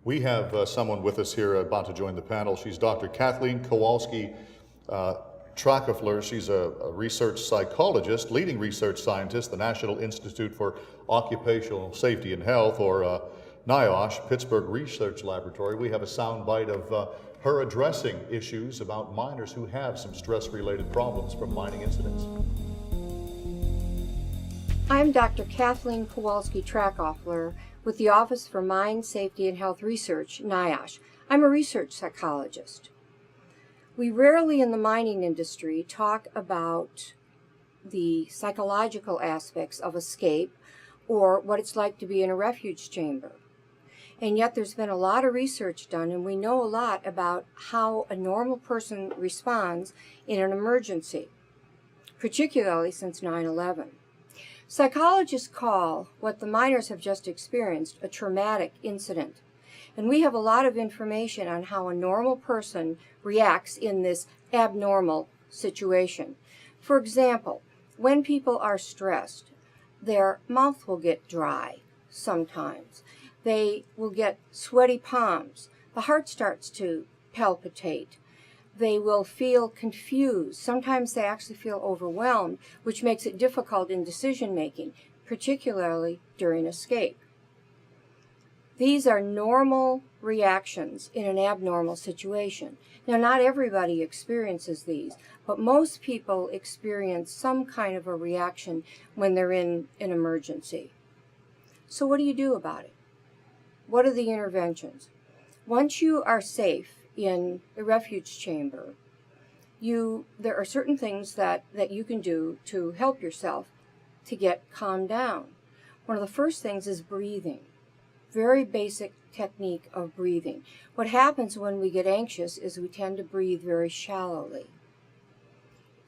We have someone with us here about to join the panel. She's Dr. Kathleen Kowalski-Trakofler. She's a research psychologist, leading research scientist, the National Institute for Occupational Safety and Health, or NIOSH, Pittsburgh Research Laboratory. We have a sound bite of her addressing issues about miners who have some stress-related problems from mining incidents. I'm Dr. Kathleen Kowalski-Trakofler with the Office for Mine Safety and Health Research, NIOSH. I'm a research psychologist. We rarely in the mining industry talk about the psychological aspects of escape or what it's like to be in a refuge chamber. And yet there's been a lot of research done, and we know a lot about how a normal person responds in an emergency, particularly since 9/11. Psychologists call what the miners have just experienced a traumatic incident. And we have a lot of information on how a normal person reacts in this abnormal situation. For example, when people are stressed, their mouth will get dry sometimes. They will get sweaty palms. The heart starts to palpitate. They will feel confused. Sometimes they actually feel overwhelmed, which makes it difficult in decision making, particularly during escape. These are normal reactions in an abnormal situation. Now, not everybody experiences these, but most people experience some kind of a reaction when they're in an emergency. So what do you do about it? What are the interventions? Once you are safe in the refuge chamber, there are certain things that you can do to help yourself to get calmed down. One of the first things is breathing. Very basic technique of breathing. What happens when we get anxious is we tend to breathe very shallowly.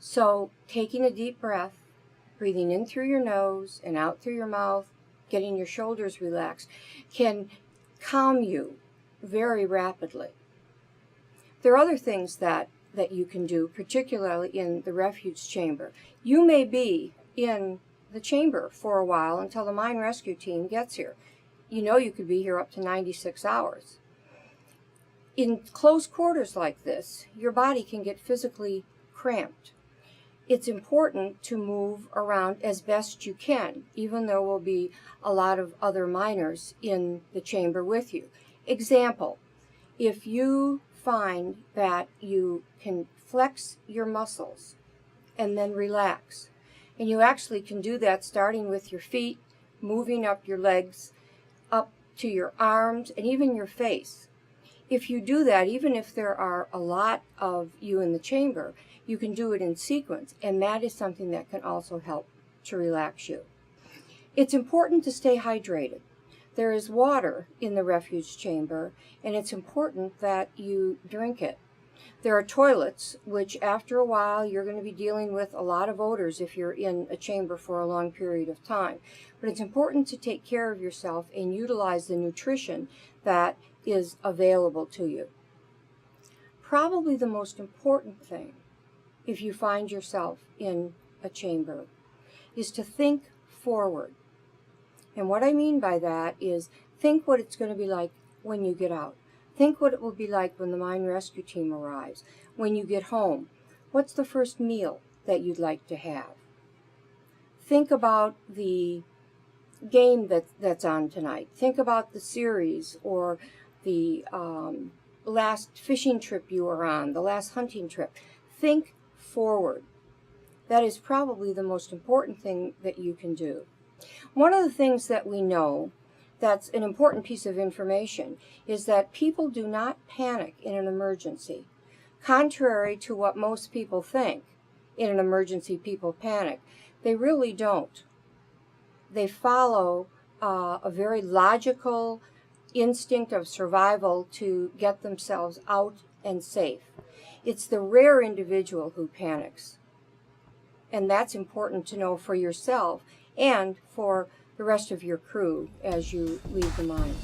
So taking a deep breath, breathing in through your nose and out through your mouth, getting your shoulders relaxed, can calm you very rapidly. There are other things that you can do, particularly in the refuge chamber. You may be in the chamber for a while until the mine rescue team gets here. You know you could be here up to 96 hours. In close quarters like this, your body can get physically cramped. It's important to move around as best you can, even though there will be a lot of other miners in the chamber with you. Example, if you find that you can flex your muscles and then relax, and you actually can do that starting with your feet, moving up your legs, up to your arms, and even your face. If you do that, even if there are a lot of you in the chamber, you can do it in sequence, and that is something that can also help to relax you. It's important to stay hydrated. There is water in the refuge chamber, and it's important that you drink it. There are toilets, which after a while you're going to be dealing with a lot of odors if you're in a chamber for a long period of time. But it's important to take care of yourself and utilize the nutrition that is available to you. Probably the most important thing, if you find yourself in a chamber, is to think forward. And what I mean by that is think what it's going to be like when you get out. Think what it will be like when the mine rescue team arrives. When you get home, what's the first meal that you'd like to have? Think about the game that's on tonight. Think about the series or the last fishing trip you were on, the last hunting trip. Think forward. That is probably the most important thing that you can do. One of the things that we know that's an important piece of information is that people do not panic in an emergency. Contrary to what most people think, in an emergency people panic. They really don't. They follow a very logical instinct of survival to get themselves out and safe. It's the rare individual who panics. And that's important to know for yourself and for the rest of your crew as you leave the mine.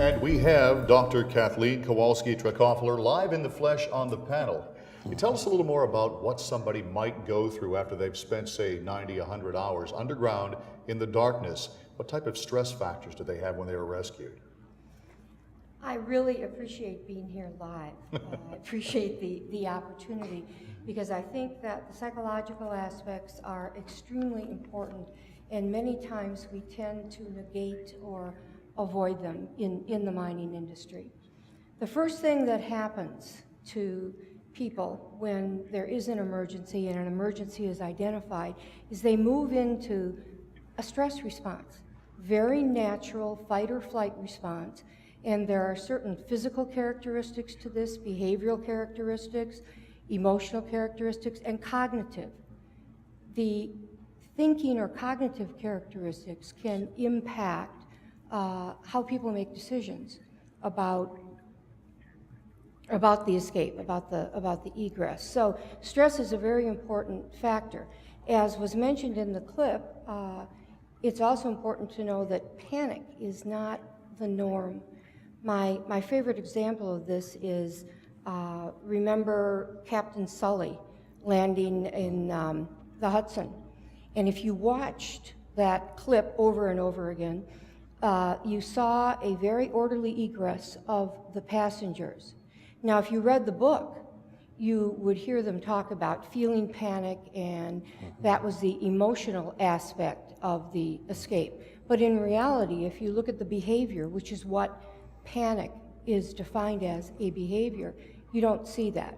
And we have Dr. Kathleen Kowalski-Trakofler live in the flesh on the panel. You tell us a little more about what somebody might go through after they've spent, say, 90, 100 hours underground in the darkness. What type of stress factors do they have when they were rescued? I really appreciate being here live. I appreciate the opportunity, because I think that the psychological aspects are extremely important, and many times we tend to negate or avoid them in the mining industry. The first thing that happens to people when there is an emergency and an emergency is identified is they move into a stress response, very natural fight or flight response. And there are certain physical characteristics to this, behavioral characteristics, emotional characteristics, and cognitive. The thinking or cognitive characteristics can impact how people make decisions about the escape, about the egress. So stress is a very important factor. As was mentioned in the clip, it's also important to know that panic is not the norm. My favorite example of this is, remember Captain Sully landing in the Hudson. And if you watched that clip over and over again, you saw a very orderly egress of the passengers. Now, if you read the book, you would hear them talk about feeling panic, and that was the emotional aspect of the escape. But in reality, if you look at the behavior, which is what panic is defined as, a behavior, you don't see that.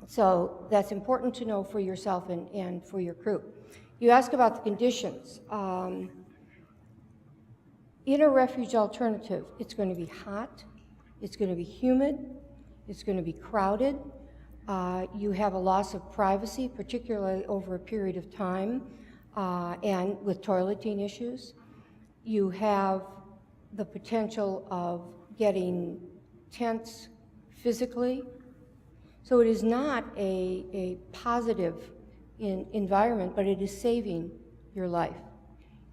So that's important to know for yourself and for your crew. You ask about the conditions. In a refuge alternative, it's going to be hot, it's going to be humid, it's going to be crowded. You have a loss of privacy, particularly over a period of time, and with toileting issues. You have the potential of getting tense physically. So it is not a positive environment, but it is saving your life.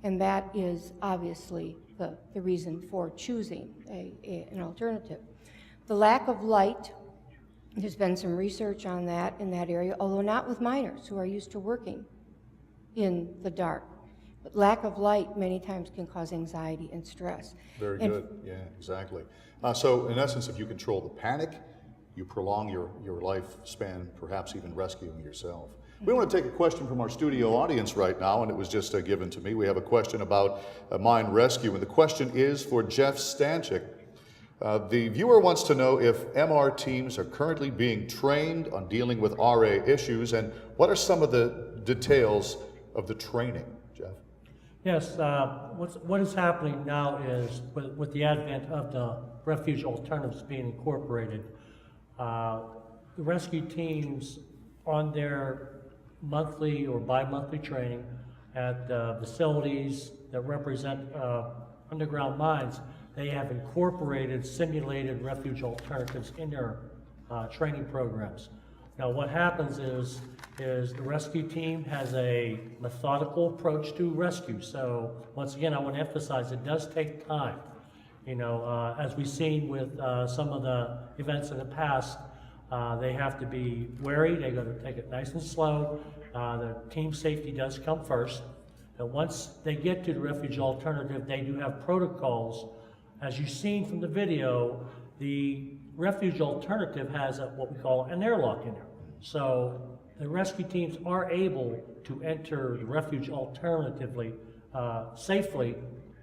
And that is obviously the reason for choosing an alternative. The lack of light, there's been some research on that in that area, although not with miners who are used to working in the dark. But lack of light many times can cause anxiety and stress. Very good, yeah, exactly. So in essence, if you control the panic, you prolong your lifespan, perhaps even rescuing yourself. We want to take a question from our studio audience right now, and it was just given to me. We have a question about mine rescue, and the question is for Jeff Stanchek. The viewer wants to know if MR teams are currently being trained on dealing with RA issues, and what are some of the details of the training, Jeff? Yes, what is happening now is with the advent of the refuge alternatives being incorporated, the rescue teams on their monthly or bi-monthly training at facilities that represent underground mines, they have incorporated simulated refuge alternatives in their training programs. Now what happens is the rescue team has a methodical approach to rescue. So once again, I want to emphasize it does take time. You know, as we've seen with some of the events in the past, they have to be wary. They got to take it nice and slow. The team safety does come first. And once they get to the refuge alternative, they do have protocols. As you've seen from the video, the refuge alternative has what we call an airlock in there. So the rescue teams are able to enter the refuge alternatively safely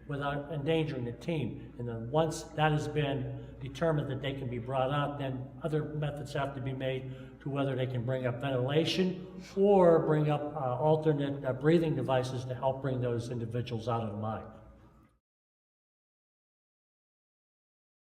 without endangering the team. And then once that has been determined that they can be brought out, then other methods have to be made to whether they can bring up ventilation or bring up alternate breathing devices to help bring those individuals out of the mine.